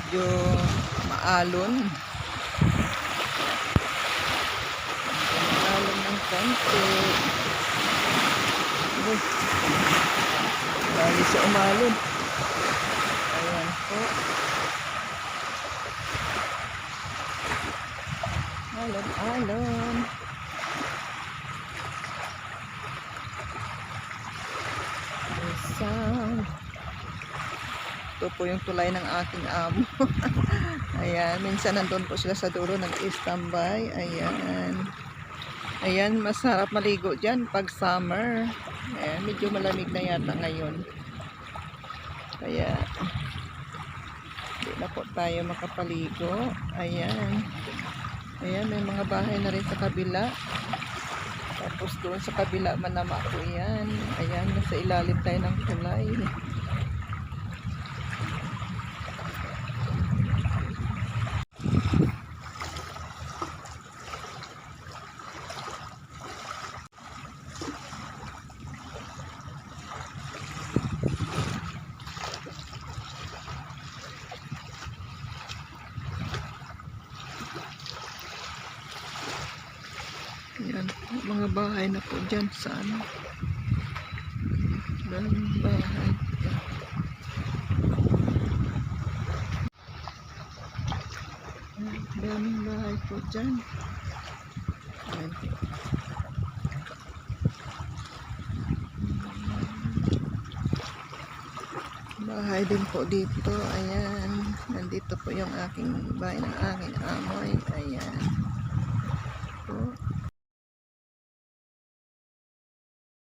medyo maalon. Maalon ng konti. Lagi siya umalon. Ayan po. Alon-alon. Isang. Ito po yung tulay ng aking amo. Ayan, minsan nandun po sila sa dulo, nag-standby. Ayan. Ayan, masarap maligo dyan pag summer. Ayan, medyo malamig na yata ngayon. Kaya, hindi na po tayo makapaligo. Ayan. Ayan, may mga bahay na rin sa kabila. Tapos doon sa kabila manama po yan. Ayan, nasa ilalim tayo ng tulay. Ayan, mga bahay na po dyan sa ano. Daming bahay. Daming bahay po dyan. Ayan. Bahay din po dito. Ayan. Nandito po yung aking bahay ng aking amoy. Ayan.